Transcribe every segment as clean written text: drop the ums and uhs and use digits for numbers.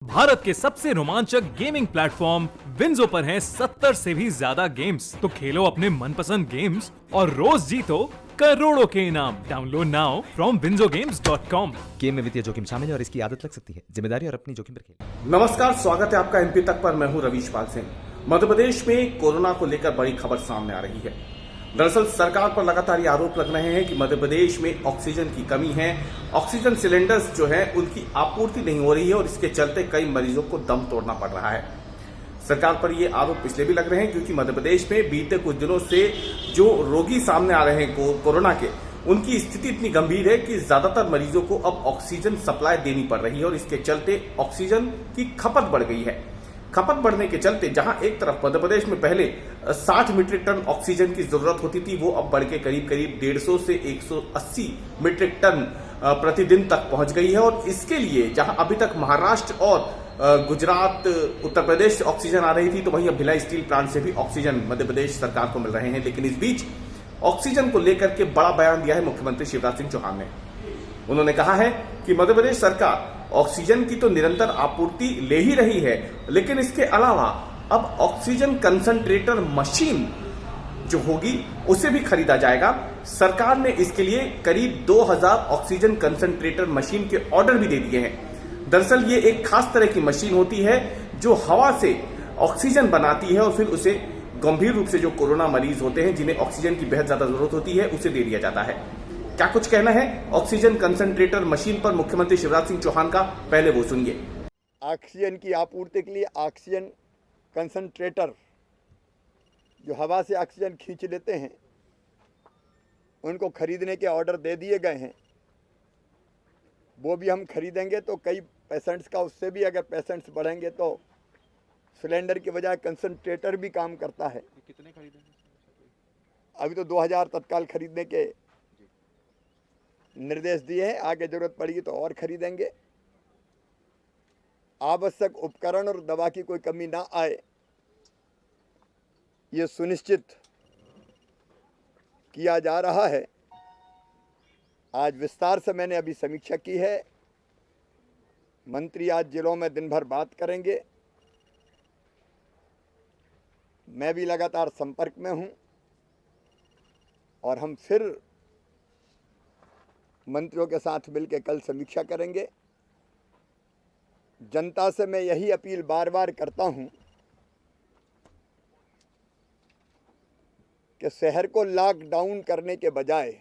भारत के सबसे रोमांचक गेमिंग प्लेटफॉर्म विंजो पर हैं 70 से भी ज्यादा गेम्स। तो खेलो अपने मनपसंद गेम्स और रोज जीतो करोड़ों के इनाम। Download now from winzogames.com। Game में वित्तीय जोखिम शामिल है और इसकी आदत लग सकती है। जिम्मेदारी और अपनी जोखिम पर खेलें। नमस्कार, स्वागत है आपका एमपी तक पर। मैं हूं रवीश पाल सिंह। मध्य प्रदेश में कोरोना को लेकर बड़ी खबर सामने आ रही है। दरअसल सरकार पर लगातार ये आरोप लग रहे हैं कि मध्य प्रदेश में ऑक्सीजन की कमी है। ऑक्सीजन सिलेंडर्स जो है उनकी आपूर्ति नहीं हो रही है और इसके चलते कई मरीजों को दम तोड़ना पड़ रहा है। सरकार पर ये आरोप इसलिए भी लग रहे हैं क्योंकि मध्य प्रदेश में बीते कुछ दिनों से जो रोगी सामने आ रहे हैं कोरोना के, उनकी स्थिति इतनी गंभीर है कि ज्यादातर मरीजों को अब ऑक्सीजन सप्लाई देनी पड़ रही है और इसके चलते ऑक्सीजन की खपत बढ़ गई है। खपत बढ़ने के चलते जहां एक तरफ मध्य प्रदेश में पहले 60 मीट्रिक टन ऑक्सीजन की जरूरत होती थी, वो अब बढ़ के करीब 150 से 180 मीट्रिक टन प्रतिदिन तक पहुंच गई है। और इसके लिए जहां अभी तक महाराष्ट्र और गुजरात, उत्तर प्रदेश से ऑक्सीजन आ रही थी, तो वहीं अब भिलाई स्टील प्लांट से भी ऑक्सीजन मध्य प्रदेश सरकार को मिल रहे हैं। लेकिन इस बीच ऑक्सीजन को लेकर के बड़ा बयान दिया है मुख्यमंत्री शिवराज सिंह चौहान ने। उन्होंने कहा है कि मध्य प्रदेश सरकार ऑक्सीजन की तो निरंतर आपूर्ति ले ही रही है, लेकिन इसके अलावा अब ऑक्सीजन कंसंट्रेटर मशीन जो होगी उसे भी खरीदा जाएगा। सरकार ने इसके लिए करीब 2000 ऑक्सीजन कंसंट्रेटर मशीन के ऑर्डर भी दे दिए हैं। दरअसल ये एक खास तरह की मशीन होती है जो हवा से ऑक्सीजन बनाती है और फिर उसे गंभीर रूप से जो कोरोना मरीज होते हैं जिन्हें ऑक्सीजन की बेहद ज्यादा जरूरत होती है उसे दे दिया जाता है। क्या कुछ कहना है ऑक्सीजन कंसंट्रेटर मशीन पर मुख्यमंत्री शिवराज सिंह चौहान का, पहले वो सुनिए। ऑक्सीजन की आपूर्ति के लिए ऑक्सीजन कंसंट्रेटर जो हवा से ऑक्सीजन खींच लेते हैं उनको खरीदने के ऑर्डर दे दिए गए हैं। वो भी हम खरीदेंगे तो कई पेशेंट्स का, उससे भी अगर पेशेंट्स बढ़ेंगे तो सिलेंडर की बजाय कंसंट्रेटर भी काम करता है। कितने खरीदेंगे? अभी तो 2000 तत्काल खरीदने के निर्देश दिए हैं, आगे जरूरत पड़ेगी तो और खरीदेंगे। आवश्यक उपकरण और दवा की कोई कमी ना आए, ये सुनिश्चित किया जा रहा है। आज विस्तार से मैंने अभी समीक्षा की है। मंत्री आज जिलों में दिन भर बात करेंगे। मैं भी लगातार संपर्क में हूं और हम फिर मंत्रियों के साथ मिलकर कल समीक्षा करेंगे। जनता से मैं यही अपील बार बार करता हूं कि शहर को लॉकडाउन करने के बजाय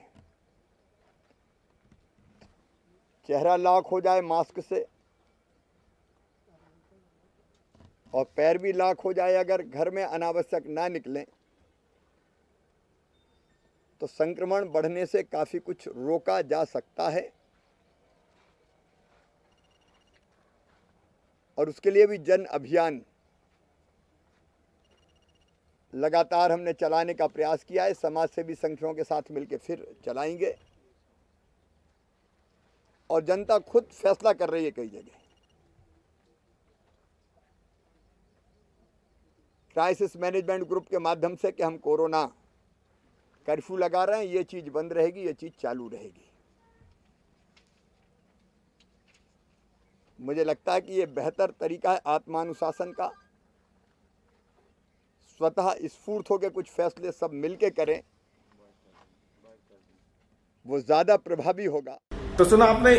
चेहरा लॉक हो जाए मास्क से और पैर भी लॉक हो जाए, अगर घर में अनावश्यक ना निकलें तो संक्रमण बढ़ने से काफ़ी कुछ रोका जा सकता है। और उसके लिए भी जन अभियान लगातार हमने चलाने का प्रयास किया है। समाज सेवी संगठनों के साथ मिलकर फिर चलाएंगे और जनता खुद फैसला कर रही है कई जगह। क्राइसिस मैनेजमेंट ग्रुप के माध्यम से कि हम कोरोना कर्फ्यू लगा रहे हैं, ये चीज बंद रहेगी, ये चीज चालू रहेगी। मुझे लगता है कि ये बेहतर तरीका है आत्मानुशासन का। स्वतः स्फूर्त होकर कुछ फैसले सब मिलके करें, वो ज्यादा प्रभावी होगा। तो सुना आपने,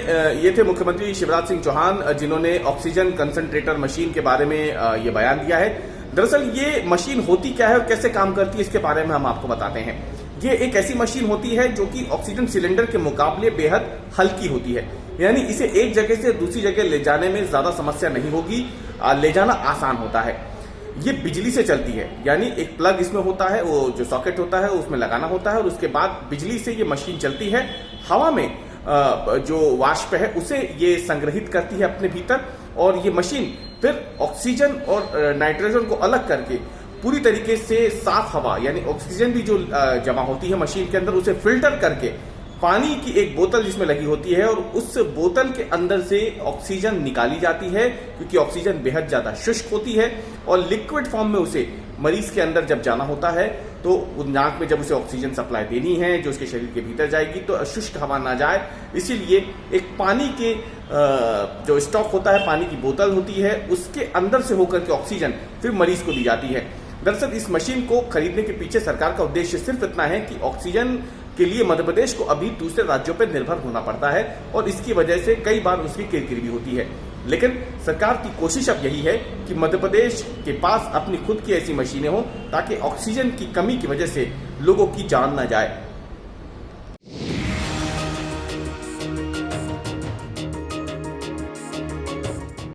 ये थे मुख्यमंत्री शिवराज सिंह चौहान जिन्होंने ऑक्सीजन कंसंट्रेटर मशीन के बारे में ये बयान दिया है। दरअसल ये मशीन होती क्या है और कैसे काम करती है, इसके बारे में हम आपको बताते हैं। ये एक ऐसी मशीन होती है जो कि ऑक्सीजन सिलेंडर के मुकाबले बेहद हल्की होती है, यानी इसे एक जगह से दूसरी जगह ले जाने में ज्यादा समस्या नहीं होगी, ले जाना आसान होता है। ये बिजली से चलती है, यानी एक प्लग इसमें होता है, वो जो सॉकेट होता है उसमें लगाना होता है और उसके बाद बिजली से ये मशीन चलती है। हवा में जो वाष्प है उसे ये संग्रहित करती है अपने भीतर और ये मशीन फिर ऑक्सीजन और नाइट्रोजन को अलग करके पूरी तरीके से साफ हवा, यानी ऑक्सीजन भी जो जमा होती है मशीन के अंदर, उसे फिल्टर करके पानी की एक बोतल जिसमें लगी होती है और उस बोतल के अंदर से ऑक्सीजन निकाली जाती है, क्योंकि ऑक्सीजन बेहद ज्यादा शुष्क होती है और लिक्विड फॉर्म में उसे मरीज के अंदर जब जाना होता है तो उस नाक में जब उसे ऑक्सीजन सप्लाई देनी है जो उसके शरीर के भीतर जाएगी तो अशुष्क हवा ना जाए, इसीलिए एक पानी के जो स्टॉक होता है, पानी की बोतल होती है, उसके अंदर से होकर के ऑक्सीजन फिर मरीज को दी जाती है। दरअसल इस मशीन को खरीदने के पीछे सरकार का उद्देश्य सिर्फ इतना है कि ऑक्सीजन के लिए मध्य प्रदेश को अभी दूसरे राज्यों पर निर्भर होना पड़ता है और इसकी वजह से कई बार उसकी किरकिरी भी होती है। लेकिन सरकार की कोशिश अब यही है कि मध्य प्रदेश के पास अपनी खुद की ऐसी मशीनें हों ताकि ऑक्सीजन की कमी की वजह से लोगों की जान न जाए।